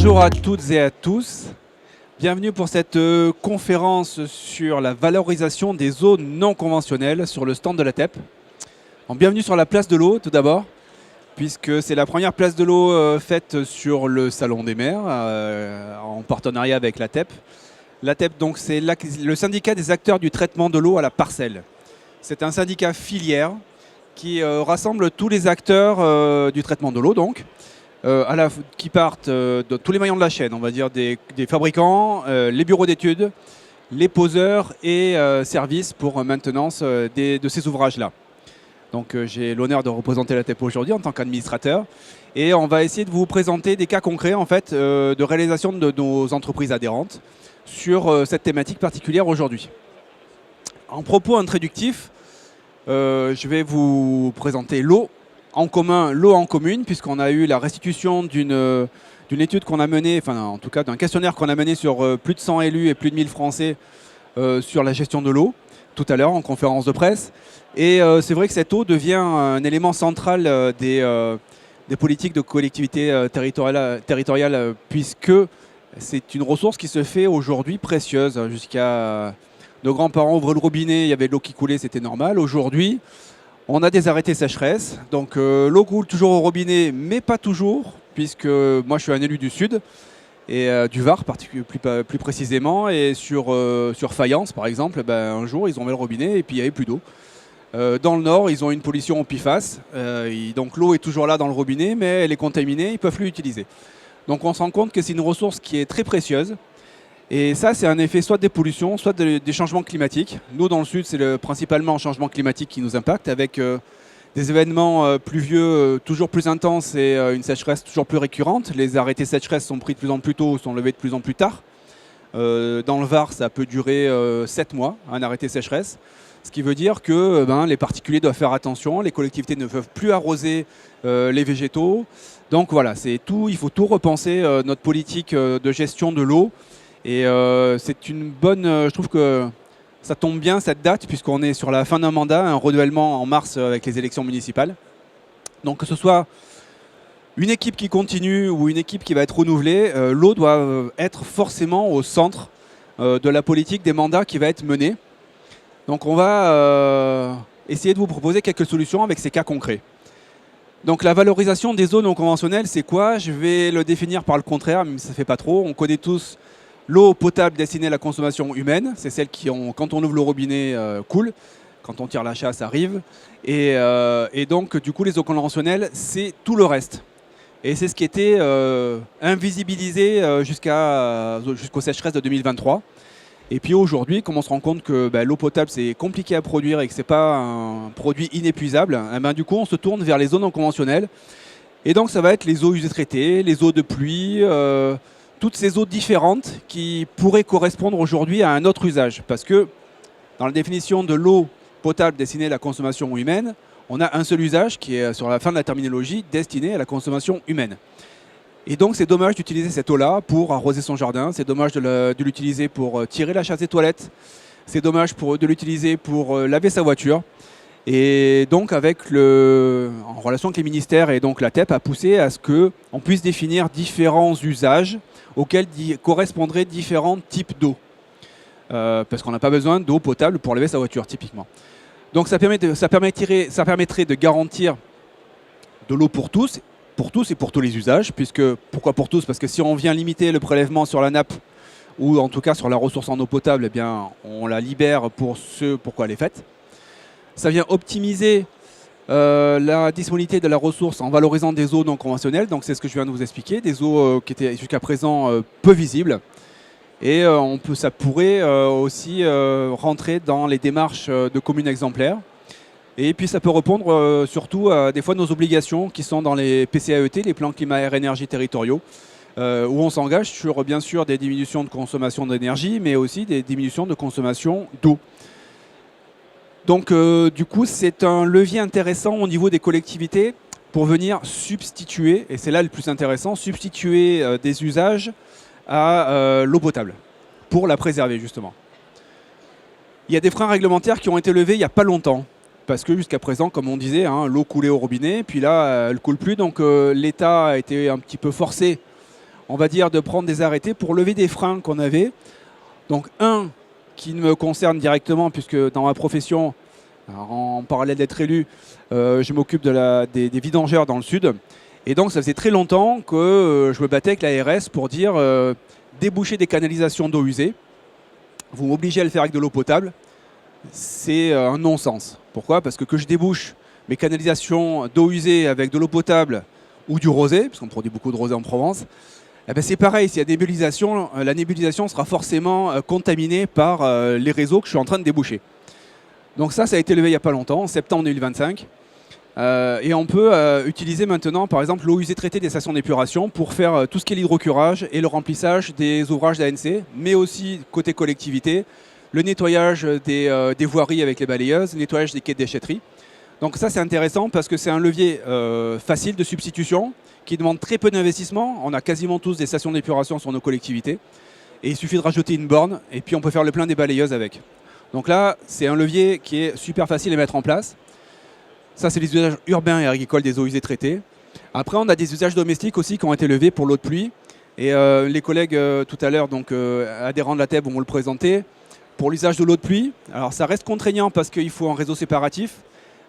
Bonjour à toutes et à tous. Bienvenue pour cette conférence sur la valorisation des eaux non conventionnelles sur le stand de la TEP. Bienvenue sur la place de l'eau tout d'abord, puisque c'est la première place de l'eau faite sur le Salon des maires en partenariat avec la TEP. La TEP, donc, c'est le syndicat des acteurs du traitement de l'eau à la parcelle. C'est un syndicat filière qui rassemble tous les acteurs du traitement de l'eau, donc, qui partent de tous les maillons de la chaîne, on va dire des fabricants, les bureaux d'études, les poseurs et services pour maintenance de ces ouvrages-là. Donc j'ai l'honneur de représenter la TEP aujourd'hui en tant qu'administrateur et on va essayer de vous présenter des cas concrets en fait, de réalisation de nos entreprises adhérentes sur cette thématique particulière aujourd'hui. En propos introductif, je vais vous présenter l'eau en commun, l'eau en commune, puisqu'on a eu la restitution d'une étude qu'on a menée, enfin en tout cas d'un questionnaire qu'on a mené sur plus de 100 élus et plus de 1000 Français sur la gestion de l'eau, tout à l'heure en conférence de presse. Et c'est vrai que cette eau devient un élément central des politiques de collectivité territoriale, puisque c'est une ressource qui se fait aujourd'hui précieuse. Jusqu'à nos grands-parents ouvraient le robinet, il y avait de l'eau qui coulait, c'était normal. Aujourd'hui, on a des arrêtés sécheresse, donc l'eau coule toujours au robinet, mais pas toujours, puisque moi je suis un élu du Sud, et du Var plus précisément, et sur Fayence par exemple, un jour ils ont ouvert le robinet et puis il n'y avait plus d'eau. Dans le Nord, ils ont une pollution au PFAS, donc l'eau est toujours là dans le robinet, mais elle est contaminée, ils ne peuvent plus l'utiliser. Donc on se rend compte que c'est une ressource qui est très précieuse. Et ça, c'est un effet soit des pollutions, soit des changements climatiques. Nous, dans le Sud, c'est principalement le changement climatique qui nous impacte, avec des événements pluvieux toujours plus intenses et une sécheresse toujours plus récurrente. Les arrêtés sécheresse sont pris de plus en plus tôt, sont levés de plus en plus tard. Dans le Var, ça peut durer 7 mois, un arrêté sécheresse. Ce qui veut dire que les particuliers doivent faire attention, les collectivités ne peuvent plus arroser les végétaux. Donc voilà, il faut tout repenser, notre politique de gestion de l'eau. Et c'est une bonne... je trouve que ça tombe bien cette date, puisqu'on est sur la fin d'un mandat, un renouvellement en mars avec les élections municipales. Donc que ce soit une équipe qui continue ou une équipe qui va être renouvelée, l'eau doit être forcément au centre de la politique des mandats qui va être menée. Donc on va essayer de vous proposer quelques solutions avec ces cas concrets. Donc la valorisation des eaux non conventionnelles, c'est quoi? Je vais le définir par le contraire, mais ça ne fait pas trop. On connaît tous l'eau potable destinée à la consommation humaine. C'est celle qui, quand on ouvre le robinet, coule. Quand on tire la chasse, arrive. Et donc, du coup, les eaux conventionnelles, c'est tout le reste. Et c'est ce qui était invisibilisé jusqu'aux sécheresses de 2023. Et puis aujourd'hui, comme on se rend compte que l'eau potable, c'est compliqué à produire et que ce n'est pas un produit inépuisable, du coup, on se tourne vers les eaux non conventionnelles. Et donc, ça va être les eaux usées traitées, les eaux de pluie, toutes ces eaux différentes qui pourraient correspondre aujourd'hui à un autre usage. Parce que dans la définition de l'eau potable destinée à la consommation humaine, on a un seul usage qui est sur la fin de la terminologie, destiné à la consommation humaine. Et donc c'est dommage d'utiliser cette eau-là pour arroser son jardin, c'est dommage de l'utiliser pour tirer la chasse des toilettes, c'est dommage de l'utiliser pour laver sa voiture. Et donc en relation avec les ministères et donc la TEP a poussé à ce qu'on puisse définir différents usages auxquels correspondraient différents types d'eau. Parce qu'on n'a pas besoin d'eau potable pour laver sa voiture, typiquement. Donc ça permettrait de garantir de l'eau pour tous et pour tous les usages. Pourquoi pour tous? Parce que si on vient limiter le prélèvement sur la nappe, ou en tout cas sur la ressource en eau potable, eh bien, on la libère pour ce pourquoi elle est faite. Ça vient optimiser la disponibilité de la ressource en valorisant des eaux non conventionnelles. Donc c'est ce que je viens de vous expliquer, des eaux qui étaient jusqu'à présent peu visibles. Et ça pourrait aussi rentrer dans les démarches de communes exemplaires. Et puis ça peut répondre surtout à des fois nos obligations qui sont dans les PCAET, les plans climat air énergie territoriaux, où on s'engage sur bien sûr des diminutions de consommation d'énergie, mais aussi des diminutions de consommation d'eau. Donc du coup, c'est un levier intéressant au niveau des collectivités pour venir substituer, et c'est là le plus intéressant, substituer des usages à l'eau potable, pour la préserver justement. Il y a des freins réglementaires qui ont été levés il n'y a pas longtemps, parce que jusqu'à présent, comme on disait, l'eau coulait au robinet, puis là, elle ne coule plus, donc l'État a été un petit peu forcé on va dire, de prendre des arrêtés pour lever des freins qu'on avait. Donc un qui me concerne directement, puisque dans ma profession, en parallèle d'être élu, je m'occupe des vidangeurs dans le sud. Et donc ça faisait très longtemps que je me battais avec l'ARS pour dire déboucher des canalisations d'eau usée. Vous m'obligez à le faire avec de l'eau potable. C'est un non-sens. Pourquoi? Parce que je débouche mes canalisations d'eau usée avec de l'eau potable ou du rosé, parce qu'on produit beaucoup de rosé en Provence, eh ben c'est pareil, s'il y a nébulisation, la nébulisation sera forcément contaminée par les réseaux que je suis en train de déboucher. Donc ça a été levé il n'y a pas longtemps, en septembre 2025. Et on peut utiliser maintenant, par exemple, l'eau usée traitée des stations d'épuration pour faire tout ce qui est l'hydrocurage et le remplissage des ouvrages d'ANC, mais aussi côté collectivité, le nettoyage des voiries avec les balayeuses, le nettoyage des quais de déchetterie. Donc ça c'est intéressant parce que c'est un levier facile de substitution qui demande très peu d'investissement. On a quasiment tous des stations d'épuration sur nos collectivités. Et il suffit de rajouter une borne et puis on peut faire le plein des balayeuses avec. Donc là c'est un levier qui est super facile à mettre en place. Ça c'est les usages urbains et agricoles des eaux usées traitées. Après on a des usages domestiques aussi qui ont été levés pour l'eau de pluie. Et les collègues tout à l'heure, donc adhérents de la TEB, vont le présenter. Pour l'usage de l'eau de pluie, alors ça reste contraignant parce qu'il faut un réseau séparatif.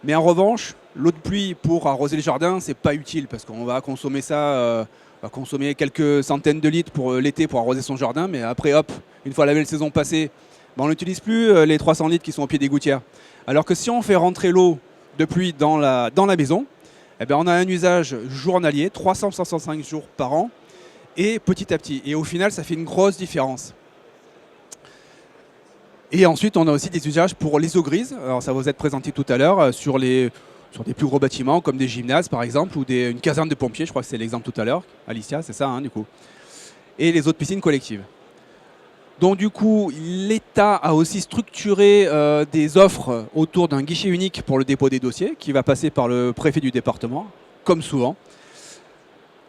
Mais en revanche, l'eau de pluie pour arroser le jardin, c'est pas utile parce qu'on va consommer ça, on va consommer quelques centaines de litres pour l'été pour arroser son jardin. Mais après, hop, une fois la belle saison passée, ben on n'utilise plus les 300 litres qui sont au pied des gouttières. Alors que si on fait rentrer l'eau de pluie dans la maison, eh ben on a un usage journalier, 365 jours par an, et petit à petit. Et au final, ça fait une grosse différence. Et ensuite, on a aussi des usages pour les eaux grises. Alors, ça va vous être présenté tout à l'heure sur des plus gros bâtiments comme des gymnases, par exemple, ou une caserne de pompiers. Je crois que c'est l'exemple tout à l'heure. Alicia, c'est ça, hein, du coup. Et les autres piscines collectives. Donc, du coup, l'État a aussi structuré des offres autour d'un guichet unique pour le dépôt des dossiers qui va passer par le préfet du département, comme souvent.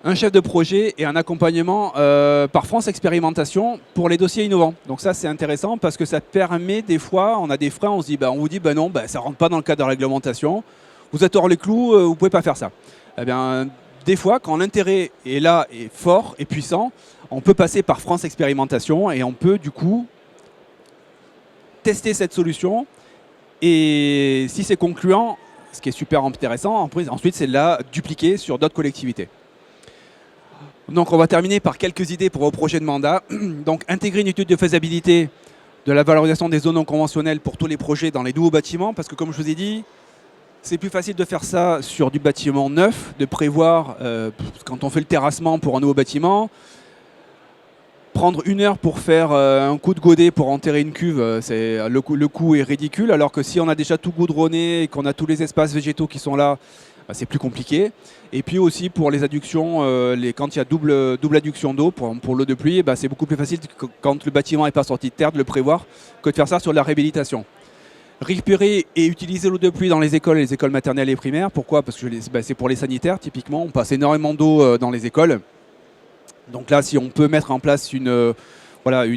Un chef de projet et un accompagnement par France Expérimentation pour les dossiers innovants. Donc ça c'est intéressant parce que ça permet des fois, on a des freins, on vous dit non, ça ne rentre pas dans le cadre de la réglementation, vous êtes hors les clous, vous ne pouvez pas faire ça. Eh bien, des fois quand l'intérêt est là, est fort et puissant, on peut passer par France Expérimentation et on peut du coup tester cette solution et si c'est concluant, ce qui est super intéressant, ensuite c'est de la dupliquer sur d'autres collectivités. Donc on va terminer par quelques idées pour vos projets de mandat. Donc intégrer une étude de faisabilité de la valorisation des zones non conventionnelles pour tous les projets dans les nouveaux bâtiments, parce que comme je vous ai dit, c'est plus facile de faire ça sur du bâtiment neuf, de prévoir, quand on fait le terrassement pour un nouveau bâtiment, prendre 1 heure pour faire un coup de godet pour enterrer une cuve, le coût est ridicule, alors que si on a déjà tout goudronné et qu'on a tous les espaces végétaux qui sont là, c'est plus compliqué. Et puis aussi pour les adductions, quand il y a double adduction d'eau pour l'eau de pluie, c'est beaucoup plus facile quand le bâtiment n'est pas sorti de terre de le prévoir que de faire ça sur la réhabilitation. Récupérer et utiliser l'eau de pluie dans les écoles maternelles et primaires. Pourquoi? Parce que c'est pour les sanitaires typiquement. On passe énormément d'eau dans les écoles. Donc là, si on peut mettre en place une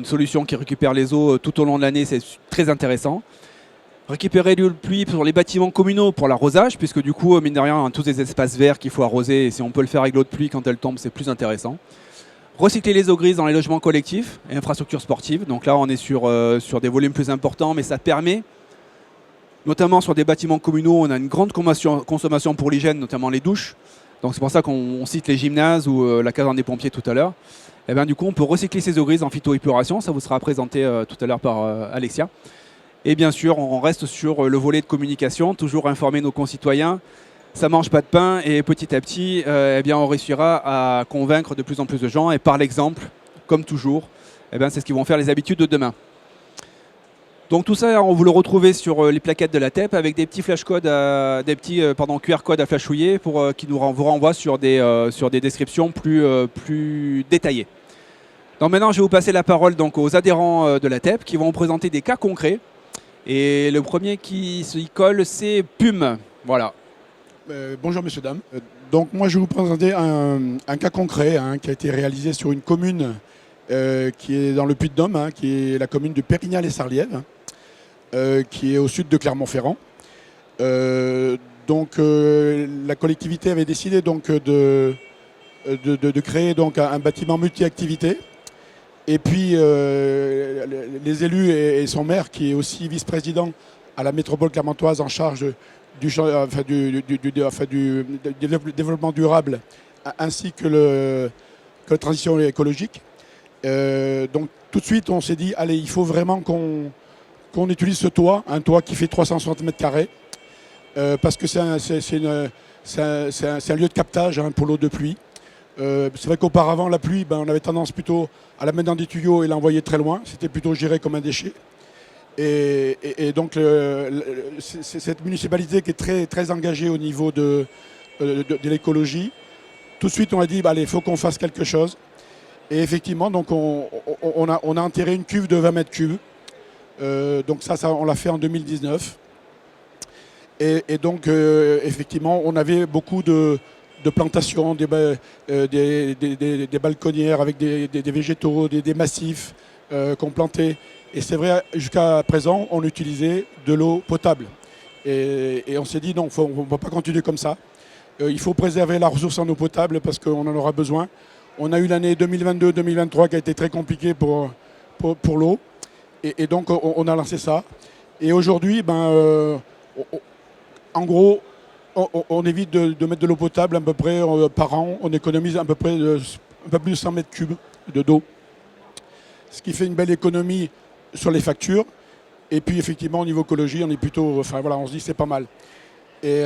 solution qui récupère les eaux tout au long de l'année, c'est très intéressant. Récupérer l'eau de pluie sur les bâtiments communaux pour l'arrosage, puisque du coup, mine de rien, on a tous des espaces verts qu'il faut arroser, et si on peut le faire avec l'eau de pluie quand elle tombe, c'est plus intéressant. Recycler les eaux grises dans les logements collectifs et infrastructures sportives. Donc là, on est sur des volumes plus importants, mais ça permet, notamment sur des bâtiments communaux, on a une grande consommation pour l'hygiène, notamment les douches. Donc c'est pour ça qu'on cite les gymnases ou la caserne des pompiers tout à l'heure. Et bien du coup, on peut recycler ces eaux grises en phytoépuration. Ça vous sera présenté tout à l'heure par Alexia. Et bien sûr, on reste sur le volet de communication, toujours informer nos concitoyens. Ça ne mange pas de pain et petit à petit, on réussira à convaincre de plus en plus de gens. Et par l'exemple, comme toujours, c'est ce qu'ils vont faire les habitudes de demain. Donc tout ça, on vous le retrouvez sur les plaquettes de la TEP avec des petits flashcodes, QR codes à flashouiller qui vous renvoient sur des descriptions plus détaillées. Donc maintenant, je vais vous passer la parole aux adhérents de la TEP qui vont vous présenter des cas concrets. Et le premier qui s'y colle, c'est PUM. Voilà. Bonjour messieurs, dames. Donc moi je vais vous présenter un cas concret qui a été réalisé sur une commune qui est dans le Puy-de-Dôme, qui est la commune de Pérignal-et-Sarliève, qui est au sud de Clermont-Ferrand. La collectivité avait décidé de de créer donc un bâtiment multi-activité. Et puis les élus et son maire, qui est aussi vice-président à la métropole clermontoise en charge du développement durable ainsi que la transition écologique. Donc tout de suite on s'est dit, allez, il faut vraiment qu'on utilise ce toit, un toit qui fait 360 mètres carrés, parce que c'est un lieu de captage pour l'eau de pluie. C'est vrai qu'auparavant la pluie, on avait tendance plutôt à la mettre dans des tuyaux et l'envoyer très loin, c'était plutôt géré comme un déchet. Et donc c'est cette municipalité qui est très, très engagée au niveau de l'écologie. Tout de suite on a dit, allez, il faut qu'on fasse quelque chose. Et effectivement, donc on a enterré une cuve de 20 mètres cubes. Donc ça on l'a fait en 2019. Et donc effectivement, on avait beaucoup de plantations, des balconnières avec des végétaux, des massifs qu'on plantait. Et c'est vrai, jusqu'à présent, on utilisait de l'eau potable. Et on s'est dit, non, on ne va pas continuer comme ça. Il faut préserver la ressource en eau potable parce qu'on en aura besoin. On a eu l'année 2022-2023 qui a été très compliquée pour l'eau. Et donc, on a lancé ça. Et aujourd'hui, en gros, on évite de mettre de l'eau potable à peu près par an. On économise à peu près un peu plus de 100 mètres cubes d'eau. Ce qui fait une belle économie sur les factures. Et puis, effectivement, au niveau écologie, on est plutôt... Enfin, voilà, on se dit c'est pas mal. Et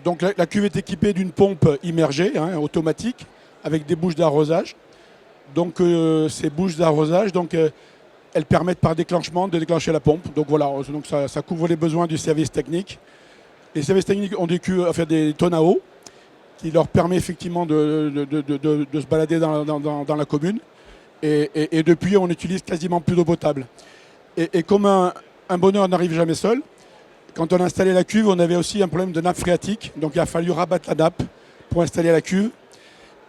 donc, la cuve est équipée d'une pompe immergée, automatique, avec des bouches d'arrosage. Donc ces bouches d'arrosage, elles permettent par déclenchement de déclencher la pompe. Donc voilà, donc ça couvre les besoins du service technique. Les services techniques ont des tonnes à eau qui leur permet effectivement de se balader dans la commune. Et depuis, on n'utilise quasiment plus d'eau potable. Et comme un bonheur n'arrive jamais seul, quand on a installé la cuve, on avait aussi un problème de nappe phréatique. Donc il a fallu rabattre la nappe pour installer la cuve.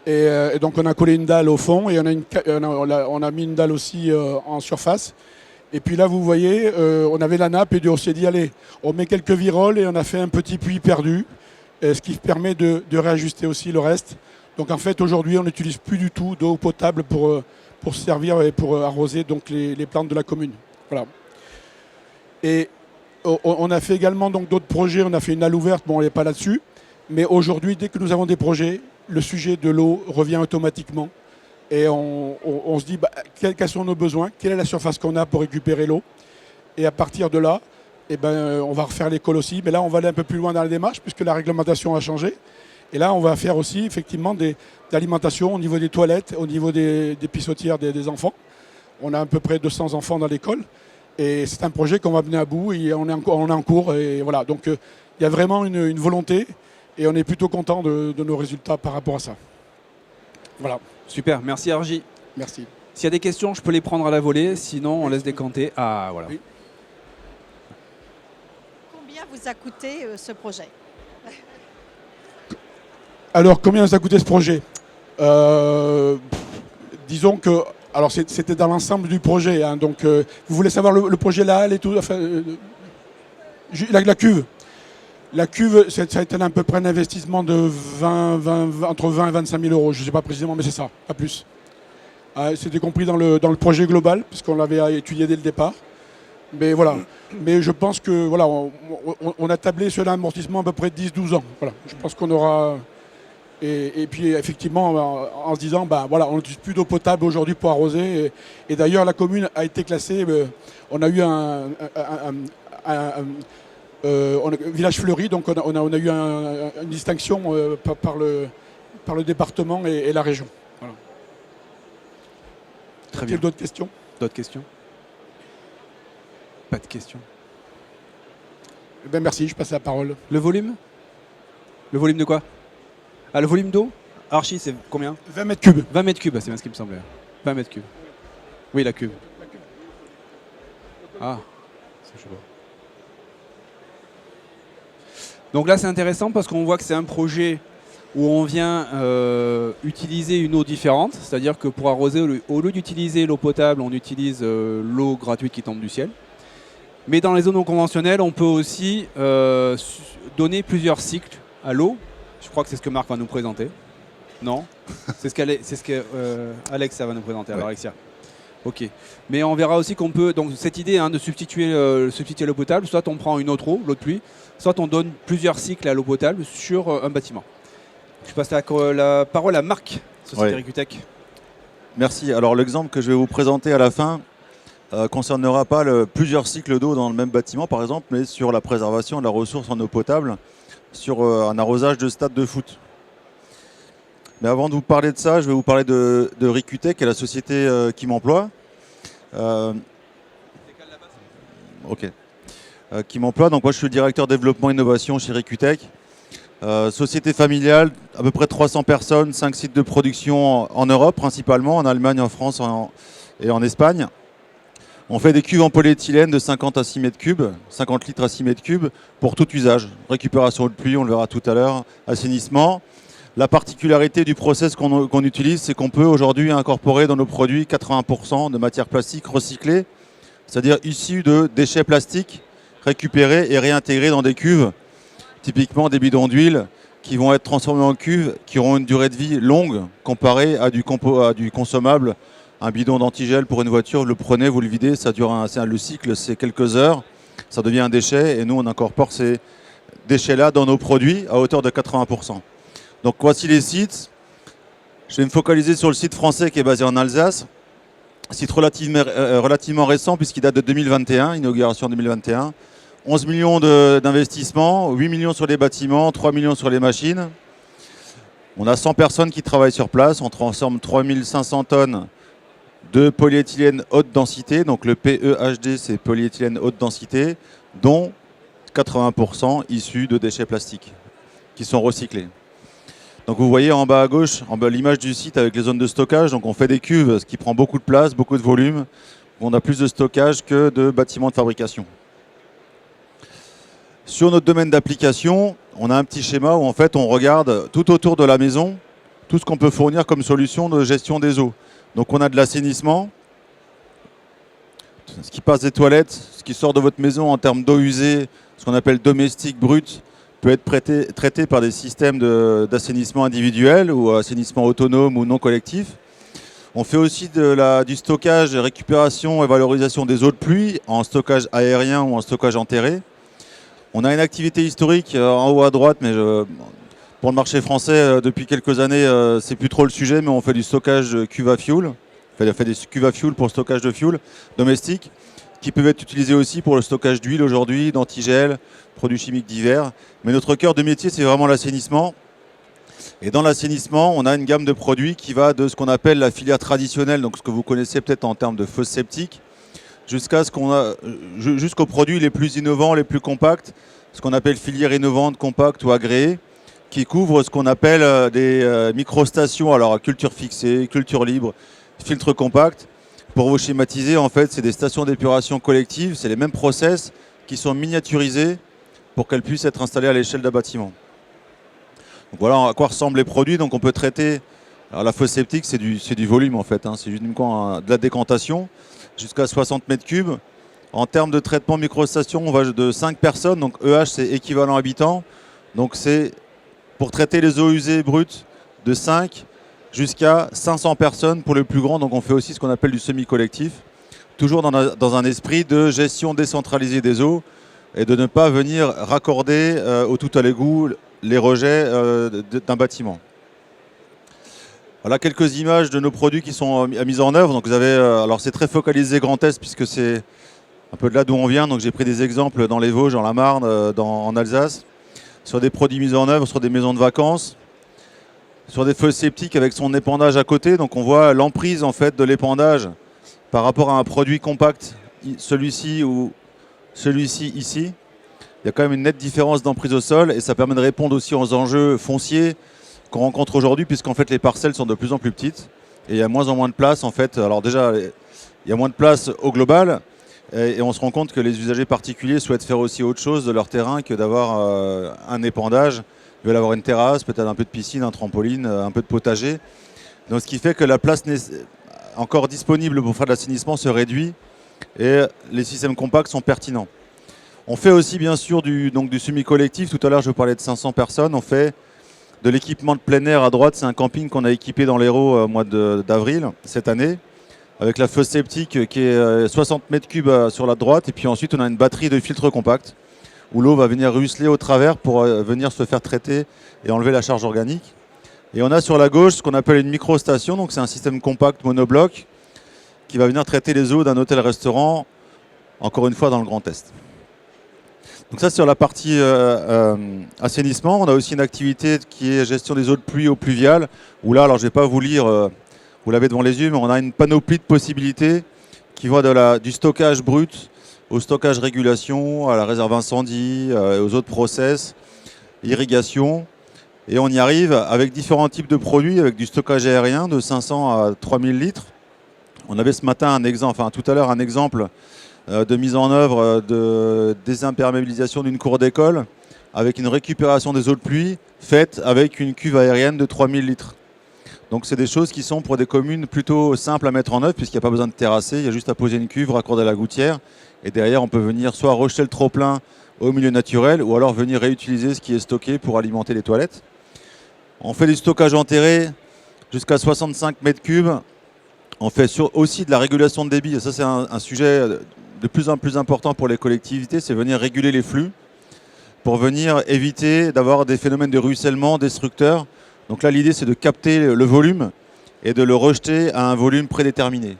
Et donc on a collé une dalle au fond et on a mis une dalle aussi en surface. Et puis là vous voyez, on avait la nappe et on s'est dit allez, on met quelques viroles et on a fait un petit puits perdu, ce qui permet de réajuster aussi le reste. Donc en fait aujourd'hui on n'utilise plus du tout d'eau potable pour servir et pour arroser donc les plantes de la commune. Voilà. Et on a fait également donc d'autres projets, on a fait une halle ouverte, bon on n'est pas là-dessus, mais aujourd'hui dès que nous avons des projets, le sujet de l'eau revient automatiquement et on se dit quels sont nos besoins, quelle est la surface qu'on a pour récupérer l'eau. Et à partir de là, on va refaire l'école aussi. Mais là, on va aller un peu plus loin dans la démarche puisque la réglementation a changé. Et là, on va faire aussi effectivement des alimentations au niveau des toilettes, au niveau des pissotières des enfants. On a à peu près 200 enfants dans l'école. Et c'est un projet qu'on va mener à bout et on est en cours. Et voilà. Donc il y a vraiment une volonté. Et on est plutôt content de nos résultats par rapport à ça. Voilà. Super, merci Argy. Merci. S'il y a des questions, je peux les prendre à la volée, sinon on laisse décanter. Ah, voilà. Oui. Combien vous a coûté ce projet? Alors, combien ça a coûté ce projet? Disons que... Alors, c'était dans l'ensemble du projet. Donc, vous voulez savoir le projet, la halle et tout, enfin, la cuve. La cuve, ça a été à peu près un investissement de entre 20 et 25 000 euros. Je ne sais pas précisément, mais c'est ça, pas plus. C'était compris dans le projet global, puisqu'on l'avait étudié dès le départ. Mais voilà. Mais je pense que voilà, on a tablé sur un amortissement à peu près de 10-12 ans. Voilà. Je pense qu'on aura... Et puis effectivement, en se disant, voilà, on n'utilise plus d'eau potable aujourd'hui pour arroser. Et d'ailleurs, la commune a été classée. On a eu un village fleuri, donc on a eu une distinction par le département et la région. Voilà. Très bien. D'autres questions? D'autres questions? Pas de questions. Merci, je passe la parole. Le volume? Le volume de quoi? Ah, le volume d'eau? Archi, c'est combien? 20 mètres cubes. 20 mètres cubes, c'est bien ce qui me semblait. 20 mètres cubes. Oui, la cuve. Ah, je sais pas. Donc là, c'est intéressant parce qu'on voit que c'est un projet où on vient utiliser une eau différente. C'est-à-dire que pour arroser, au lieu d'utiliser l'eau potable, on utilise l'eau gratuite qui tombe du ciel. Mais dans les eaux non conventionnelles, on peut aussi donner plusieurs cycles à l'eau. Je crois que c'est ce que Marc va nous présenter. Non. C'est ce que Alex va nous présenter. Alors Alexia. Ok. Mais on verra aussi qu'on peut, donc cette idée de substituer l'eau potable, soit on prend une autre eau, l'eau de pluie, soit on donne plusieurs cycles à l'eau potable sur un bâtiment. Je passe la parole à Marc, Société Recutech. Merci. Alors l'exemple que je vais vous présenter à la fin concernera pas plusieurs cycles d'eau dans le même bâtiment par exemple, mais sur la préservation de la ressource en eau potable sur un arrosage de stade de foot. Mais avant de vous parler de ça, je vais vous parler de Recutech, qui est la société qui m'emploie. Qui m'emploie. Donc moi je suis le directeur développement innovation chez Recutech. Société familiale, à peu près 300 personnes, 5 sites de production en Europe principalement, en Allemagne, en France et en Espagne. On fait des cuves en polyéthylène de 50 à 6 mètres cubes, 50 litres à 6 mètres cubes pour tout usage. Récupération de pluie, on le verra tout à l'heure, assainissement. La particularité du process qu'on utilise, c'est qu'on peut aujourd'hui incorporer dans nos produits 80% de matières plastiques recyclées, c'est-à-dire issues de déchets plastiques récupérés et réintégrés dans des cuves, typiquement des bidons d'huile qui vont être transformés en cuves, qui auront une durée de vie longue comparée à du consommable. Un bidon d'antigel pour une voiture, vous le prenez, vous le videz, ça dure le cycle, c'est quelques heures, ça devient un déchet et nous on incorpore ces déchets-là dans nos produits à hauteur de 80%. Donc voici les sites. Je vais me focaliser sur le site français qui est basé en Alsace. Site relativement récent puisqu'il date de 2021, inauguration 2021. 11 millions d'investissements, 8 millions sur les bâtiments, 3 millions sur les machines. On a 100 personnes qui travaillent sur place. On transforme 3500 tonnes de polyéthylène haute densité. Donc le PEHD, c'est polyéthylène haute densité, dont 80% issus de déchets plastiques qui sont recyclés. Donc vous voyez en bas à gauche, l'image du site avec les zones de stockage. Donc on fait des cuves, ce qui prend beaucoup de place, beaucoup de volume. On a plus de stockage que de bâtiments de fabrication. Sur notre domaine d'application, on a un petit schéma où en fait on regarde tout autour de la maison tout ce qu'on peut fournir comme solution de gestion des eaux. Donc on a de l'assainissement, ce qui passe des toilettes, ce qui sort de votre maison en termes d'eau usée, ce qu'on appelle domestique brut, peut être traité par des systèmes d'assainissement individuel ou assainissement autonome ou non collectif. On fait aussi du stockage, récupération et valorisation des eaux de pluie en stockage aérien ou en stockage enterré. On a une activité historique en haut à droite, mais pour le marché français, depuis quelques années, c'est plus trop le sujet, mais on fait du stockage de cuve à fuel. On fait des cuves à fuel pour le stockage de fuel domestique, qui peuvent être utilisés aussi pour le stockage d'huile aujourd'hui, d'antigel, produits chimiques divers. Mais notre cœur de métier, c'est vraiment l'assainissement. Et dans l'assainissement, on a une gamme de produits qui va de ce qu'on appelle la filière traditionnelle, donc ce que vous connaissez peut-être en termes de fosses septiques, jusqu'aux produits les plus innovants, les plus compacts, ce qu'on appelle filière innovante, compacte ou agréée, qui couvrent ce qu'on appelle des microstations, alors culture fixée, culture libre, filtre compact. Pour vous schématiser, en fait, c'est des stations d'épuration collective, c'est les mêmes process qui sont miniaturisés pour qu'elles puissent être installées à l'échelle d'un bâtiment. Donc voilà à quoi ressemblent les produits. Donc on peut traiter, alors la fosse septique, c'est du volume en fait, c'est uniquement de la décantation, jusqu'à 60 mètres cubes. En termes de traitement microstation, on va de 5 personnes, donc EH c'est équivalent habitant. Donc c'est pour traiter les eaux usées brutes de 5 jusqu'à 500 personnes pour le plus grand. Donc on fait aussi ce qu'on appelle du semi-collectif, toujours dans un esprit de gestion décentralisée des eaux et de ne pas venir raccorder au tout à l'égout les rejets d'un bâtiment. Voilà quelques images de nos produits qui sont mis en œuvre. Donc vous avez, alors c'est très focalisé Grand Est puisque c'est un peu de là d'où on vient. Donc j'ai pris des exemples dans les Vosges, dans la Marne, en Alsace, sur des produits mis en œuvre, sur des maisons de vacances, sur des fosses septiques avec son épandage à côté. Donc on voit l'emprise en fait de l'épandage par rapport à un produit compact, celui-ci ou celui-ci ici. Il y a quand même une nette différence d'emprise au sol et ça permet de répondre aussi aux enjeux fonciers qu'on rencontre aujourd'hui, puisqu'en fait les parcelles sont de plus en plus petites et il y a moins en moins de place en fait. Alors déjà, il y a moins de place au global et on se rend compte que les usagers particuliers souhaitent faire aussi autre chose de leur terrain que d'avoir un épandage. Ils veulent avoir une terrasse, peut-être un peu de piscine, un trampoline, un peu de potager. Donc ce qui fait que la place encore disponible pour faire de l'assainissement se réduit et les systèmes compacts sont pertinents. On fait aussi bien sûr du semi-collectif. Tout à l'heure je vous parlais de 500 personnes. On fait de l'équipement de plein air à droite. C'est un camping qu'on a équipé dans l'Hérault au mois d'avril cette année, avec la fosse septique qui est 60 mètres cubes sur la droite. Et puis ensuite, on a une batterie de filtres compacts où l'eau va venir ruisseler au travers pour venir se faire traiter et enlever la charge organique. Et on a sur la gauche ce qu'on appelle une microstation. Donc c'est un système compact monobloc qui va venir traiter les eaux d'un hôtel-restaurant, encore une fois dans le Grand Est. Donc ça, sur la partie assainissement. On a aussi une activité qui est gestion des eaux de pluie au pluvial, où là, alors je ne vais pas vous lire, vous l'avez devant les yeux, mais on a une panoplie de possibilités qui vont du stockage brut au stockage régulation, à la réserve incendie, aux autres process, irrigation. Et on y arrive avec différents types de produits, avec du stockage aérien de 500 à 3000 litres. On avait ce matin tout à l'heure un exemple de mise en œuvre de désimperméabilisation d'une cour d'école avec une récupération des eaux de pluie faite avec une cuve aérienne de 3000 litres. Donc c'est des choses qui sont pour des communes plutôt simples à mettre en œuvre puisqu'il n'y a pas besoin de terrasser, il y a juste à poser une cuve, raccorder la gouttière et derrière on peut venir soit rejeter le trop-plein au milieu naturel ou alors venir réutiliser ce qui est stocké pour alimenter les toilettes. On fait du stockage enterré jusqu'à 65 mètres cubes. On fait aussi de la régulation de débit. Et ça, c'est un sujet de plus en plus important pour les collectivités, c'est venir réguler les flux pour venir éviter d'avoir des phénomènes de ruissellement destructeurs. Donc là, l'idée, c'est de capter le volume et de le rejeter à un volume prédéterminé.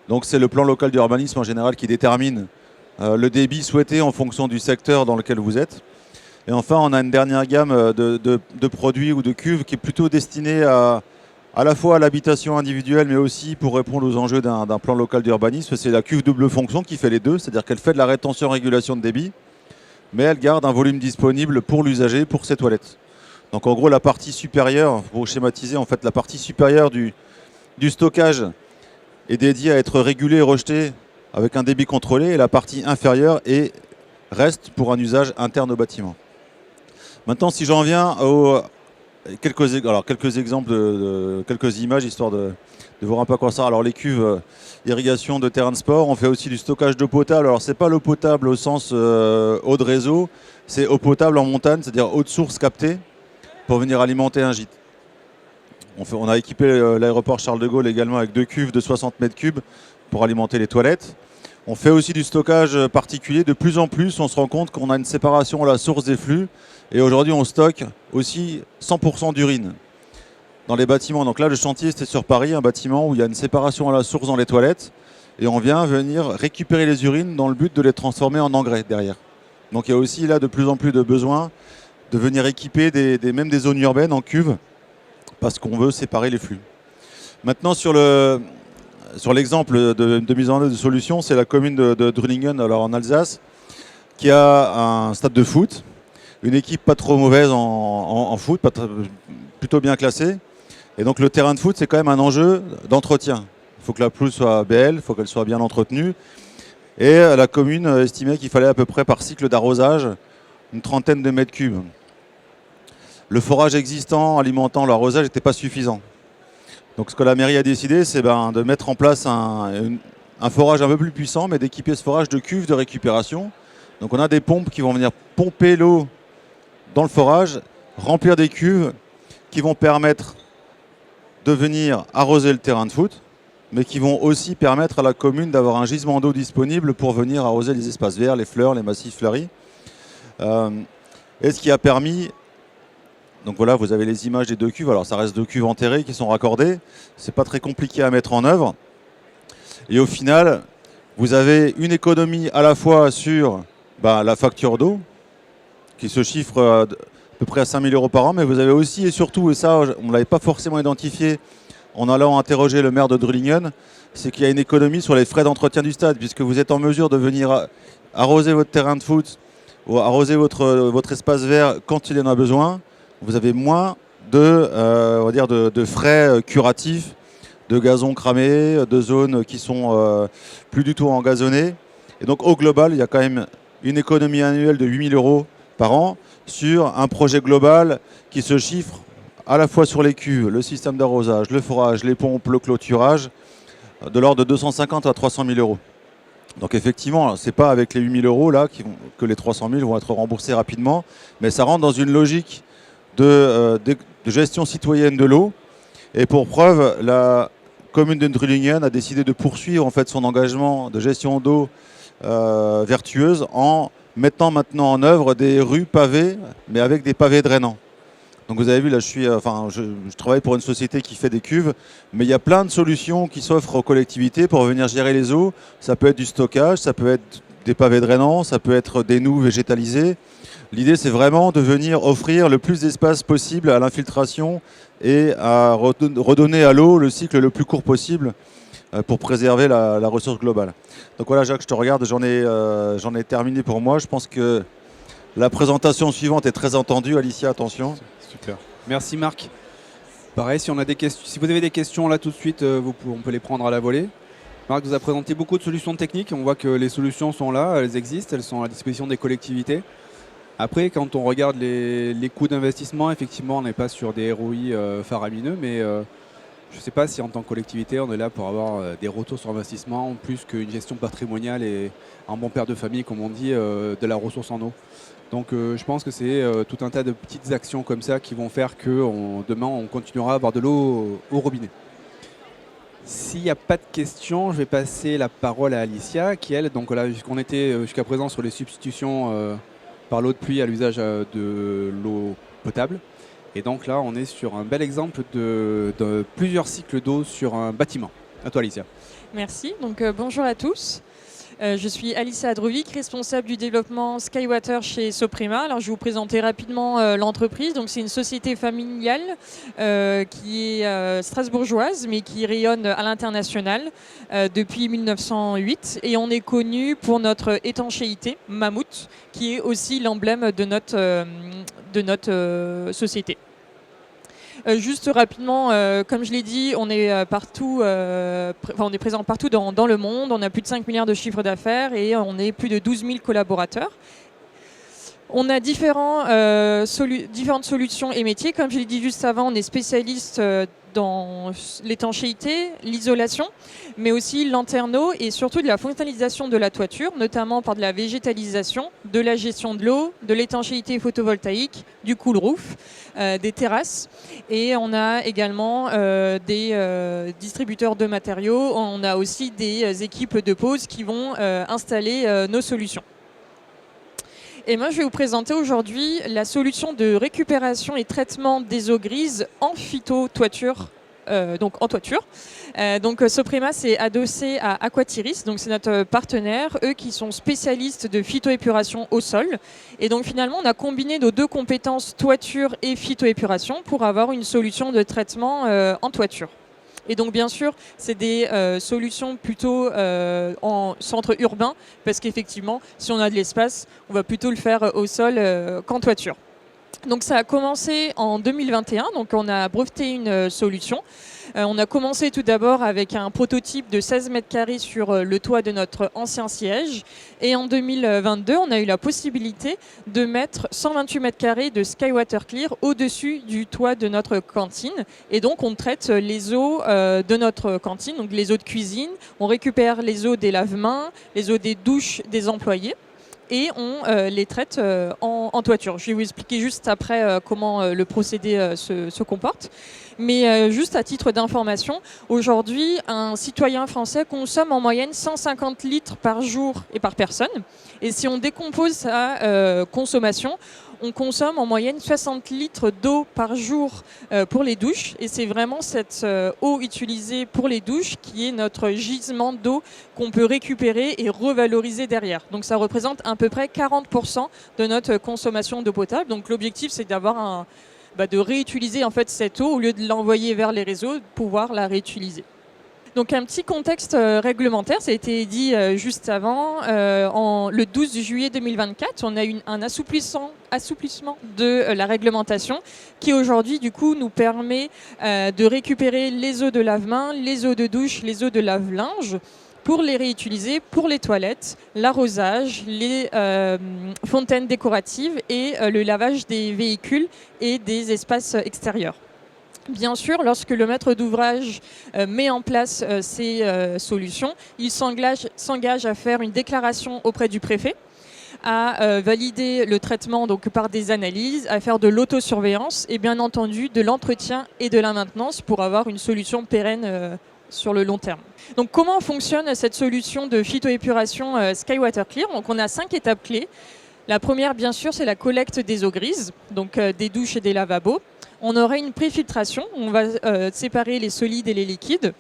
Donc c'est le plan local d'urbanisme en général qui détermine le débit souhaité en fonction du secteur dans lequel vous êtes. Et enfin, on a une dernière gamme de produits ou de cuves qui est plutôt destinée à la fois à l'habitation individuelle, mais aussi pour répondre aux enjeux d'un plan local d'urbanisme. C'est la cuve double fonction qui fait les deux, c'est-à-dire qu'elle fait de la rétention-régulation de débit, mais elle garde un volume disponible pour l'usager, pour ses toilettes. Donc en gros, la partie supérieure, pour schématiser, en fait, la partie supérieure du stockage est dédiée à être régulée et rejetée avec un débit contrôlé, et la partie inférieure reste pour un usage interne au bâtiment. Maintenant, si j'en viens aux quelques exemples, quelques images, histoire de vous voir un peu à quoi ça sert. Alors les cuves irrigation de terrain de sport, on fait aussi du stockage d'eau potable. Alors c'est pas l'eau potable au sens eau de réseau, c'est eau potable en montagne, c'est-à-dire eau de source captée pour venir alimenter un gîte. On a équipé l'aéroport Charles de Gaulle également avec 2 cuves de 60 mètres cubes pour alimenter les toilettes. On fait aussi du stockage particulier. De plus en plus, on se rend compte qu'on a une séparation à la source des flux. Et aujourd'hui, on stocke aussi 100% d'urine dans les bâtiments. Donc là, le chantier, c'était sur Paris, un bâtiment où il y a une séparation à la source dans les toilettes. Et on vient venir récupérer les urines dans le but de les transformer en engrais derrière. Donc il y a aussi là de plus en plus de besoin de venir équiper même des zones urbaines en cuve parce qu'on veut séparer les flux. Maintenant, sur l'exemple de mise en œuvre de solution, c'est la commune de Drulingen, alors en Alsace, qui a un stade de foot, une équipe pas trop mauvaise en foot, plutôt bien classée. Et donc le terrain de foot, c'est quand même un enjeu d'entretien. Il faut que la pelouse soit belle, il faut qu'elle soit bien entretenue. Et la commune estimait qu'il fallait à peu près par cycle d'arrosage une 30aine de mètres cubes. Le forage existant alimentant l'arrosage n'était pas suffisant. Donc ce que la mairie a décidé, c'est de mettre en place un forage un peu plus puissant, mais d'équiper ce forage de cuves de récupération. Donc on a des pompes qui vont venir pomper l'eau dans le forage, remplir des cuves qui vont permettre de venir arroser le terrain de foot, mais qui vont aussi permettre à la commune d'avoir un gisement d'eau disponible pour venir arroser les espaces verts, les fleurs, les massifs fleuris. Et ce qui a permis... Donc voilà, vous avez les images des 2 cuves. Alors ça reste 2 cuves enterrées qui sont raccordées. C'est pas très compliqué à mettre en œuvre. Et au final, vous avez une économie à la fois sur la facture d'eau, qui se chiffre à peu près à 5 000 € par an, mais vous avez aussi et surtout, et ça on ne l'avait pas forcément identifié en allant interroger le maire de Drulingen, c'est qu'il y a une économie sur les frais d'entretien du stade, puisque vous êtes en mesure de venir arroser votre terrain de foot ou arroser votre espace vert quand il en a besoin. Vous avez moins de frais curatifs, de gazon cramé, de zones qui sont plus du tout engazonnées. Et donc au global, il y a quand même une économie annuelle de 8 000 € par an sur un projet global qui se chiffre à la fois sur les cuves, le système d'arrosage, le forage, les pompes, le clôturage, de l'ordre de 250 à 300 000 €. Donc effectivement, ce n'est pas avec les 8 000 € là que les 300 000 vont être remboursés rapidement, mais ça rentre dans une logique de gestion citoyenne de l'eau. Et pour preuve, la commune de Drulingen a décidé de poursuivre en fait, son engagement de gestion d'eau vertueuse en mettant maintenant en œuvre des rues pavées, mais avec des pavés drainants. Donc vous avez vu, là je travaille pour une société qui fait des cuves, mais il y a plein de solutions qui s'offrent aux collectivités pour venir gérer les eaux. Ça peut être du stockage, ça peut être des pavés drainants, ça peut être des noues végétalisées. L'idée, c'est vraiment de venir offrir le plus d'espace possible à l'infiltration et à redonner à l'eau le cycle le plus court possible pour préserver la ressource globale. Donc voilà, Jacques, je te regarde, j'en ai terminé pour moi. Je pense que la présentation suivante est très entendue. Alicia, attention. Super. Merci Marc. Pareil, si vous avez des questions là tout de suite, on peut les prendre à la volée. Marc vous a présenté beaucoup de solutions techniques. On voit que les solutions sont là, elles existent, elles sont à la disposition des collectivités. Après, quand on regarde les coûts d'investissement, effectivement, on n'est pas sur des ROI faramineux, mais je ne sais pas si en tant que collectivité, on est là pour avoir des retours sur investissement, plus qu'une gestion patrimoniale et un bon père de famille, comme on dit, de la ressource en eau. Donc je pense que c'est tout un tas de petites actions comme ça qui vont faire que demain, on continuera à avoir de l'eau au robinet. S'il n'y a pas de questions, je vais passer la parole à Alicia, qui elle, donc là, on était jusqu'à présent sur les substitutions par l'eau de pluie à l'usage de l'eau potable. Et donc là, on est sur un bel exemple de plusieurs cycles d'eau sur un bâtiment. À toi, Alicia. Merci. Donc bonjour à tous. Je suis Alicia Adrovic, responsable du développement Skywater chez Soprema. Alors, je vais vous présenter rapidement l'entreprise. Donc, c'est une société familiale qui est strasbourgeoise, mais qui rayonne à l'international depuis 1908. Et on est connu pour notre étanchéité, Mammouth, qui est aussi l'emblème de notre société. Juste rapidement, comme je l'ai dit, on est partout, on est présent partout dans le monde. On a plus de 5 milliards de chiffres d'affaires et on est plus de 12 000 collaborateurs. On a différentes solutions et métiers. Comme je l'ai dit juste avant, on est spécialiste dans l'étanchéité, l'isolation, mais aussi lanterneau et surtout de la fonctionnalisation de la toiture, notamment par de la végétalisation, de la gestion de l'eau, de l'étanchéité photovoltaïque, du cool roof, des terrasses. Et on a également des distributeurs de matériaux. On a aussi des équipes de pose qui vont installer nos solutions. Et moi, je vais vous présenter aujourd'hui la solution de récupération et traitement des eaux grises en phytotoiture, donc en toiture. Donc Soprema s'est adossé à Aquatiris, donc c'est notre partenaire, eux qui sont spécialistes de phytoépuration au sol. Et donc finalement, on a combiné nos deux compétences toiture et phytoépuration pour avoir une solution de traitement en toiture. Et donc bien sûr, c'est des solutions plutôt en centre urbain, parce qu'effectivement, si on a de l'espace, on va plutôt le faire au sol qu'en toiture. Donc ça a commencé en 2021, donc on a breveté une solution. On a commencé tout d'abord avec un prototype de 16 mètres carrés sur le toit de notre ancien siège. Et en 2022, on a eu la possibilité de mettre 128 mètres carrés de Skywater Clear au-dessus du toit de notre cantine. Et donc, on traite les eaux de notre cantine, donc les eaux de cuisine. On récupère les eaux des lave-mains, les eaux des douches des employés. Et on les traite en toiture. Je vais vous expliquer juste après comment le procédé se comporte. Mais juste à titre d'information, aujourd'hui, un citoyen français consomme en moyenne 150 litres par jour et par personne. Et si on décompose sa consommation, on consomme en moyenne 60 litres d'eau par jour pour les douches. Et c'est vraiment cette eau utilisée pour les douches qui est notre gisement d'eau qu'on peut récupérer et revaloriser derrière. Donc ça représente à peu près 40% de notre consommation d'eau potable. Donc l'objectif, c'est d'avoir de réutiliser en fait cette eau au lieu de l'envoyer vers les réseaux, de pouvoir la réutiliser. Donc un petit contexte réglementaire, ça a été dit juste avant. Le 12 juillet 2024, on a eu un assouplissement de la réglementation qui aujourd'hui du coup nous permet de récupérer les eaux de lave-main, les eaux de douche, les eaux de lave-linge pour les réutiliser pour les toilettes, l'arrosage, les fontaines décoratives et le lavage des véhicules et des espaces extérieurs. Bien sûr, lorsque le maître d'ouvrage met en place ces solutions, il s'engage à faire une déclaration auprès du préfet à valider le traitement donc, par des analyses, à faire de l'autosurveillance et bien entendu de l'entretien et de la maintenance pour avoir une solution pérenne sur le long terme. Donc comment fonctionne cette solution de phytoépuration SkyWater Clear? Donc on a 5 étapes clés. La première, bien sûr, c'est la collecte des eaux grises, donc des douches et des lavabos. On aura une préfiltration, on va séparer les solides et les liquides.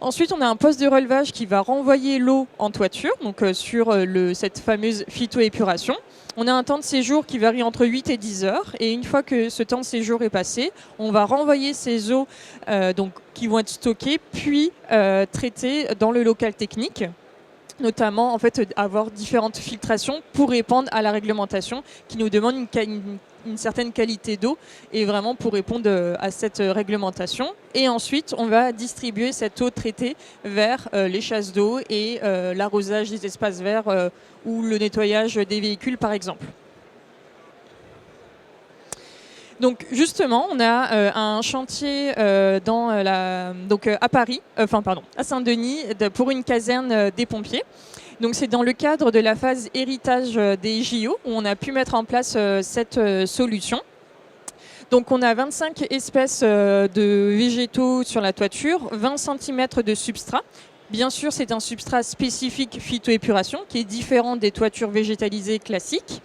Ensuite, on a un poste de relevage qui va renvoyer l'eau en toiture, donc sur cette fameuse phytoépuration. On a un temps de séjour qui varie entre 8 et 10 heures. Et une fois que ce temps de séjour est passé, on va renvoyer ces eaux qui vont être stockées, puis traitées dans le local technique. Notamment, en fait, avoir différentes filtrations pour répondre à la réglementation qui nous demande une certaine qualité d'eau et vraiment pour répondre à cette réglementation. Et ensuite, on va distribuer cette eau traitée vers les chasses d'eau et l'arrosage des espaces verts ou le nettoyage des véhicules, par exemple. Donc justement, on a un chantier à Paris, à Saint-Denis, pour une caserne des pompiers. Donc c'est dans le cadre de la phase héritage des JO où on a pu mettre en place cette solution. Donc on a 25 espèces de végétaux sur la toiture, 20 cm de substrat. Bien sûr, c'est un substrat spécifique phytoépuration qui est différent des toitures végétalisées classiques.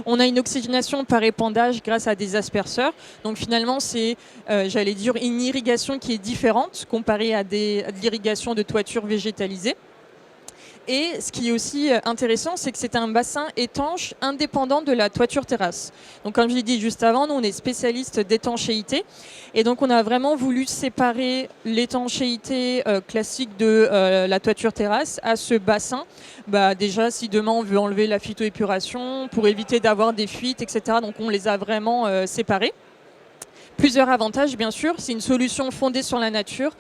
On a une oxygénation par épandage grâce à des asperceurs. Donc finalement, c'est, une irrigation qui est différente comparée à de l'irrigation de toitures végétalisées. Et ce qui est aussi intéressant, c'est que c'est un bassin étanche indépendant de la toiture terrasse. Donc comme je l'ai dit juste avant, nous on est spécialiste d'étanchéité. Et donc on a vraiment voulu séparer l'étanchéité classique de la toiture terrasse à ce bassin. Déjà, si demain on veut enlever la phytoépuration, pour éviter d'avoir des fuites, etc. Donc on les a vraiment séparés. Plusieurs avantages, bien sûr. C'est une solution fondée sur la nature.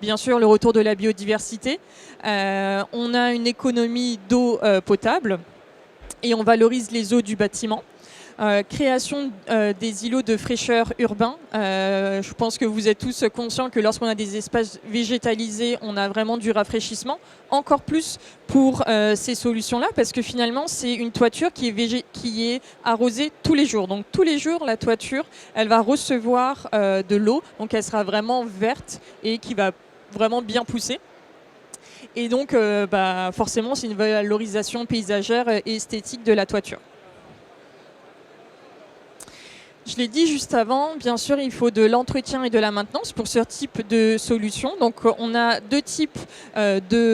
Bien sûr, le retour de la biodiversité. On a une économie d'eau potable et on valorise les eaux du bâtiment. Création des îlots de fraîcheur urbains. Je pense que vous êtes tous conscients que lorsqu'on a des espaces végétalisés, on a vraiment du rafraîchissement. Encore plus pour ces solutions-là, parce que finalement, c'est une toiture qui est arrosée tous les jours. Donc tous les jours, la toiture, elle va recevoir de l'eau. Donc elle sera vraiment verte et qui va vraiment bien pousser. Et donc, forcément, c'est une valorisation paysagère et esthétique de la toiture. Je l'ai dit juste avant, bien sûr, il faut de l'entretien et de la maintenance pour ce type de solution. Donc, on a 2 types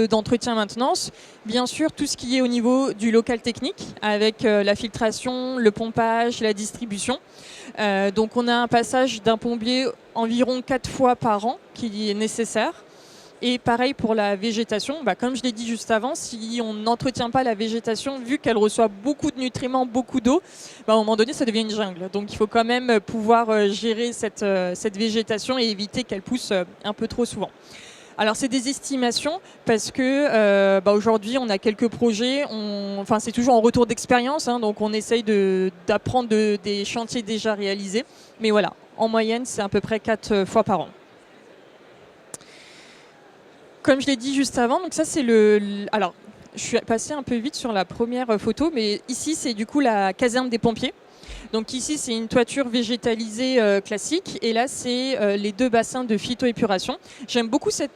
d'entretien et maintenance. Bien sûr, tout ce qui est au niveau du local technique, avec la filtration, le pompage, la distribution. Donc, on a un passage d'un pompier environ 4 fois par an qui est nécessaire. Et pareil pour la végétation, comme je l'ai dit juste avant, si on n'entretient pas la végétation, vu qu'elle reçoit beaucoup de nutriments, beaucoup d'eau, à un moment donné, ça devient une jungle. Donc il faut quand même pouvoir gérer cette végétation et éviter qu'elle pousse un peu trop souvent. Alors c'est des estimations parce que aujourd'hui on a quelques projets, c'est toujours en retour d'expérience, donc on essaye d'apprendre des chantiers déjà réalisés. Mais voilà, en moyenne c'est à peu près 4 fois par an. Comme je l'ai dit juste avant, donc ça c'est alors, je suis passée un peu vite sur la première photo, mais ici c'est du coup la caserne des pompiers. Donc ici c'est une toiture végétalisée classique, et là c'est les 2 bassins de phytoépuration. J'aime beaucoup cette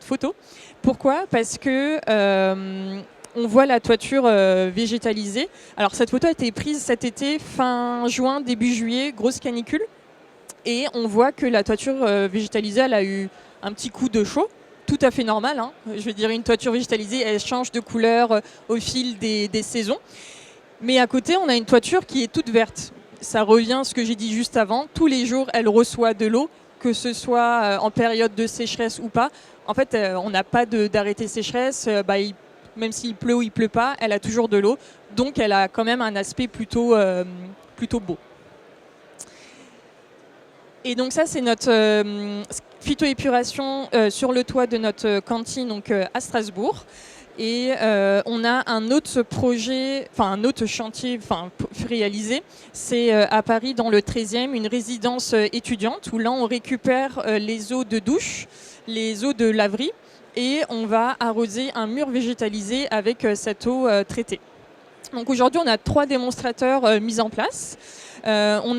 photo. Pourquoi ? Parce que on voit la toiture végétalisée. Alors cette photo a été prise cet été, fin juin, début juillet, grosse canicule, et on voit que la toiture végétalisée, elle a eu un petit coup de chaud. Tout à fait normal, Je veux dire, une toiture végétalisée, elle change de couleur au fil des saisons. Mais à côté, on a une toiture qui est toute verte. Ça revient à ce que j'ai dit juste avant. Tous les jours, elle reçoit de l'eau, que ce soit en période de sécheresse ou pas. En fait, on n'a pas d'arrêté sécheresse. Même s'il pleut ou il pleut pas, elle a toujours de l'eau. Donc, elle a quand même un aspect plutôt beau. Et donc ça, c'est notre phytoépuration sur le toit de notre cantine donc, à Strasbourg. Et on a un autre projet, un autre chantier réalisé, c'est à Paris dans le 13e, une résidence étudiante où là on récupère les eaux de douche, les eaux de laverie, et on va arroser un mur végétalisé avec cette eau traitée. Donc aujourd'hui, on a 3 démonstrateurs mis en place. On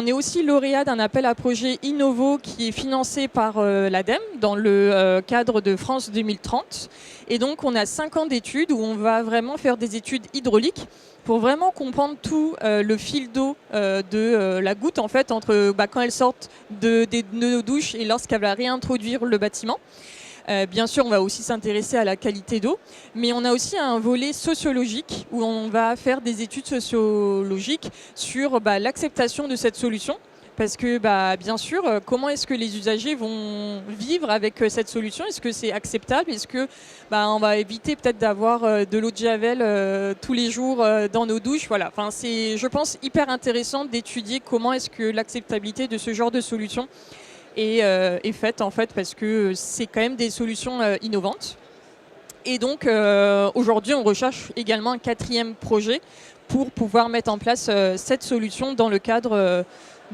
est aussi lauréat d'un appel à projet Innovo qui est financé par l'ADEME dans le cadre de France 2030. Et donc, on a 5 ans d'études où on va vraiment faire des études hydrauliques pour vraiment comprendre tout le fil d'eau de la goutte, en fait, entre quand elle sort de nos douches et lorsqu'elle va réintroduire le bâtiment. Bien sûr, on va aussi s'intéresser à la qualité d'eau, mais on a aussi un volet sociologique où on va faire des études sociologiques sur l'acceptation de cette solution. Parce que, bien sûr, comment est-ce que les usagers vont vivre avec cette solution? Est-ce que c'est acceptable? Est-ce que on va éviter peut-être d'avoir de l'eau de javel tous les jours dans nos douches? Voilà. Enfin, c'est, je pense, hyper intéressant d'étudier comment est-ce que l'acceptabilité de ce genre de solution est faite, en fait, parce que c'est quand même des solutions innovantes. Et donc, aujourd'hui, on recherche également un 4e projet pour pouvoir mettre en place cette solution dans le cadre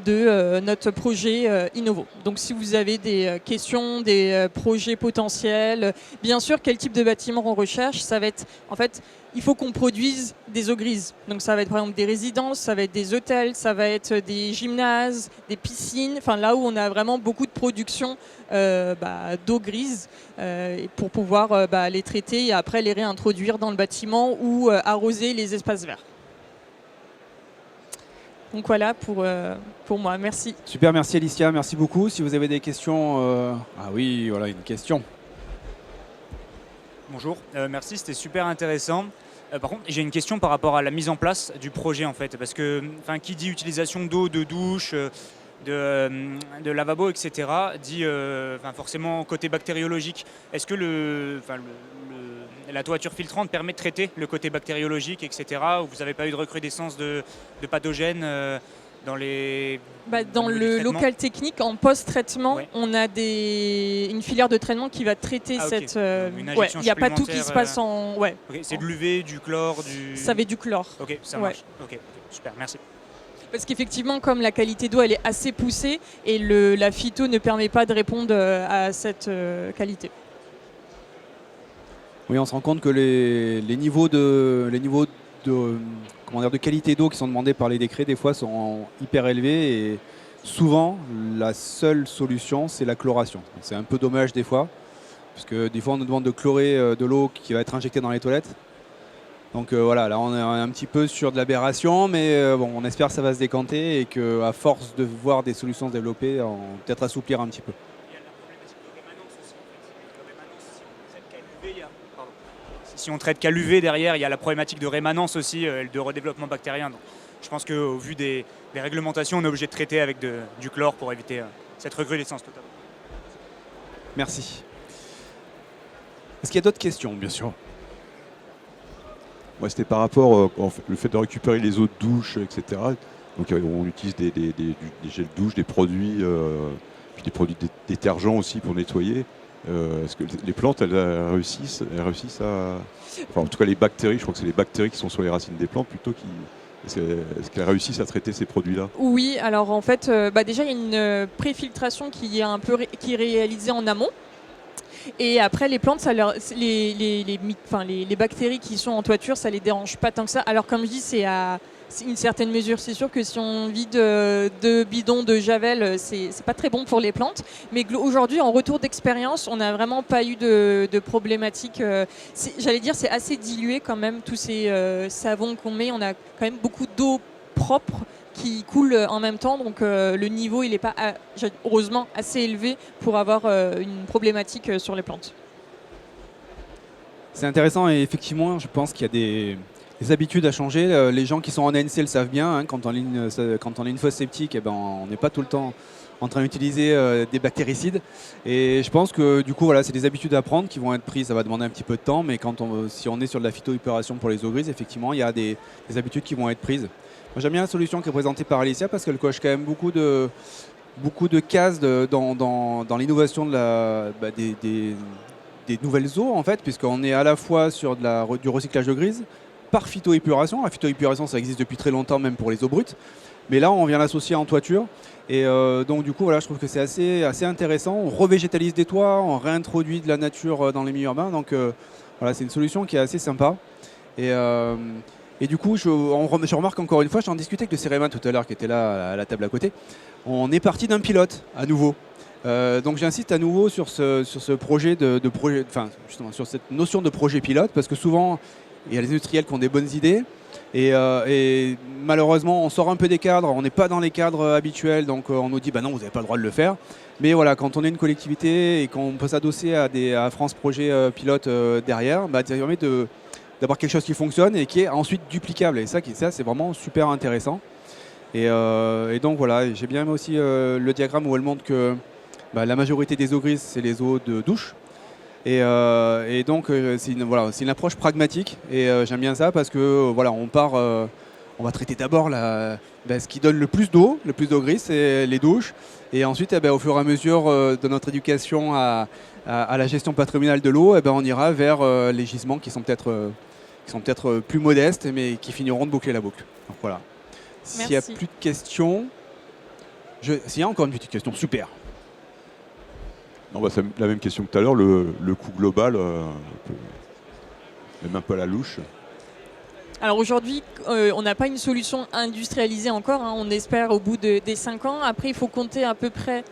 de notre projet Innovo. Donc si vous avez des questions, des projets potentiels, bien sûr, quel type de bâtiment on recherche, ça va être, en fait, il faut qu'on produise des eaux grises. Donc ça va être par exemple des résidences, ça va être des hôtels, ça va être des gymnases, des piscines, enfin là où on a vraiment beaucoup de production d'eau grise pour pouvoir les traiter et après les réintroduire dans le bâtiment ou arroser les espaces verts. Donc voilà pour moi, merci. Super, merci Alicia, merci beaucoup. Si vous avez des questions... Ah oui, voilà, une question. Bonjour, merci, c'était super intéressant. Par contre, j'ai une question par rapport à la mise en place du projet en fait, parce que qui dit utilisation d'eau, de douche, de lavabo, etc., dit forcément côté bactériologique. Est-ce que la toiture filtrante permet de traiter le côté bactériologique, etc., où vous n'avez pas eu de recrudescence de pathogènes dans les... Dans le local technique, en post-traitement, ouais. On a une filière de traitement qui va traiter cette... Il n'y a pas tout qui se passe en... Ouais. Okay, c'est de l'UV, du chlore, du... Ça va être du chlore. Ok, ça marche. Ok, super, merci. Parce qu'effectivement, comme la qualité d'eau elle est assez poussée et la phyto ne permet pas de répondre à cette qualité. Oui, on se rend compte que les niveaux de qualité d'eau qui sont demandés par les décrets, des fois, sont hyper élevés. Et souvent, la seule solution, c'est la chloration. C'est un peu dommage des fois, parce que des fois, on nous demande de chlorer de l'eau qui va être injectée dans les toilettes. Donc voilà, là, on est un petit peu sur de l'aberration, mais on espère que ça va se décanter et qu'à force de voir des solutions se développer, on va peut-être assouplir un petit peu. Si on traite qu'à l'UV derrière, il y a la problématique de rémanence aussi, de redéveloppement bactérien. Donc, je pense qu'au vu des réglementations, on est obligé de traiter avec du chlore pour éviter cette recrudescence totale. Merci. Est-ce qu'il y a d'autres questions, bien sûr? Moi, c'était par rapport au fait de récupérer les eaux de douche, etc. Donc, on utilise des gels de douche, des produits, puis des produits détergents aussi pour nettoyer. Est-ce que les plantes, elles réussissent à... Enfin, en tout cas, les bactéries, je crois que c'est les bactéries qui sont sur les racines des plantes plutôt qui... Est-ce qu'elles réussissent à traiter ces produits-là? Oui, alors en fait, déjà, il y a une préfiltration qui est réalisée en amont. Et après, les plantes, les bactéries qui sont en toiture, ça les dérange pas tant que ça. Alors, comme je dis, c'est à une certaine mesure. C'est sûr que si on vide de bidons de javel, c'est pas très bon pour les plantes. Mais aujourd'hui, en retour d'expérience, on n'a vraiment pas eu de problématique. J'allais dire, c'est assez dilué quand même, tous ces savons qu'on met. On a quand même beaucoup d'eau propre qui coule en même temps, donc le niveau il n'est pas heureusement assez élevé pour avoir une problématique sur les plantes. C'est intéressant et effectivement je pense qu'il y a des habitudes à changer. Les gens qui sont en ANC le savent bien, hein, quand on a une fosse septique, on n'est pas tout le temps en train d'utiliser des bactéricides. Et je pense que du coup voilà, c'est des habitudes à prendre qui vont être prises, ça va demander un petit peu de temps, mais si on est sur de la phytoépuration pour les eaux grises, effectivement il y a des habitudes qui vont être prises. Moi, j'aime bien la solution qui est présentée par Alicia parce qu'elle coche quand même beaucoup de cases dans l'innovation des nouvelles eaux, en fait, puisqu'on est à la fois sur du recyclage de grise par phytoépuration. La phytoépuration, ça existe depuis très longtemps, même pour les eaux brutes. Mais là, on vient l'associer en toiture. Et donc, du coup, voilà, je trouve que c'est assez intéressant. On revégétalise des toits, on réintroduit de la nature dans les milieux urbains. Donc, voilà, c'est une solution qui est assez sympa. Et du coup, je remarque encore une fois, j'en discutais avec le Céréman tout à l'heure qui était là à la table à côté. On est parti d'un pilote à nouveau. Donc j'insiste à nouveau sur ce projet enfin justement sur cette notion de projet pilote, parce que souvent il y a les industriels qui ont des bonnes idées et malheureusement on sort un peu des cadres, on n'est pas dans les cadres habituels, donc on nous dit bah non, vous n'avez pas le droit de le faire. Mais voilà, quand on est une collectivité et qu'on peut s'adosser à France Projet Pilote derrière, bah, ça permet d'avoir quelque chose qui fonctionne et qui est ensuite duplicable. Et ça c'est vraiment super intéressant. Et donc voilà, j'ai bien aimé aussi le diagramme où elle montre que bah, la majorité des eaux grises, c'est les eaux de douche. Et donc, c'est une approche pragmatique. Et j'aime bien ça parce que voilà, on va traiter d'abord ce qui donne le plus d'eau grise, c'est les douches. Et ensuite, au fur et à mesure de notre éducation à la gestion patrimoniale de l'eau, on ira vers les gisements qui sont peut-être plus modestes, mais qui finiront de boucler la boucle. Donc voilà. S'il n'y a plus de questions, s'il y a encore une petite question, super. Non, c'est la même question que tout à l'heure, le coût global, même un peu à la louche. Alors aujourd'hui, on n'a pas une solution industrialisée encore, hein. On espère au bout des 5 ans. Après, il faut compter à peu près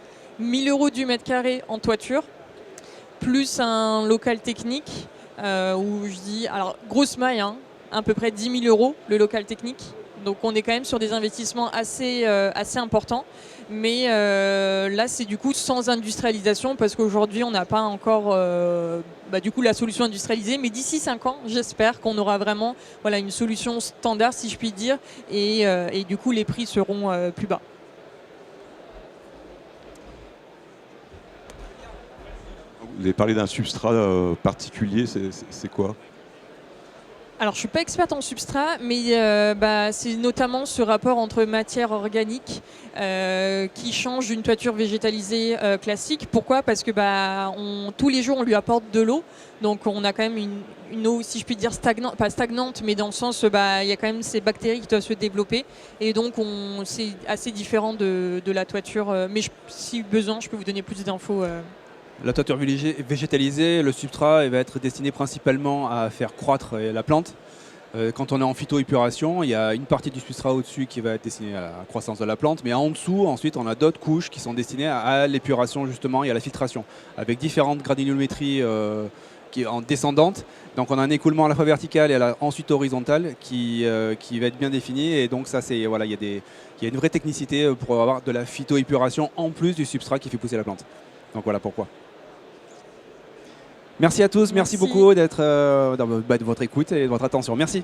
1 000 € du mètre carré en toiture, plus un local technique, où je dis, alors grosse maille, hein, à peu près 10 000 € le local technique. Donc on est quand même sur des investissements assez importants. Mais là, c'est du coup sans industrialisation parce qu'aujourd'hui, on n'a pas encore du coup, la solution industrialisée. Mais d'ici 5 ans, j'espère qu'on aura vraiment une solution standard, si je puis dire. Et du coup, les prix seront plus bas. Vous avez parlé d'un substrat particulier, c'est quoi ? Alors, je ne suis pas experte en substrat, mais c'est notamment ce rapport entre matière organique qui change d'une toiture végétalisée classique. Pourquoi ? Parce que tous les jours, on lui apporte de l'eau. Donc, on a quand même une eau, si je puis dire, stagnante, pas stagnante, mais dans le sens, il y a quand même ces bactéries qui doivent se développer. Et donc, c'est assez différent de la toiture. Mais si besoin, je peux vous donner plus d'infos. La toiture végétalisée, le substrat va être destiné principalement à faire croître la plante. Quand on est en phytoépuration, il y a une partie du substrat au-dessus qui va être destinée à la croissance de la plante, mais en dessous, ensuite, on a d'autres couches qui sont destinées à l'épuration justement et à la filtration, avec différentes granulométries en descendante. Donc on a un écoulement à la fois vertical et ensuite horizontal qui va être bien défini. Et donc ça, il y a une vraie technicité pour avoir de la phytoépuration en plus du substrat qui fait pousser la plante. Donc voilà pourquoi. Merci à tous, merci beaucoup de votre écoute et de votre attention. Merci.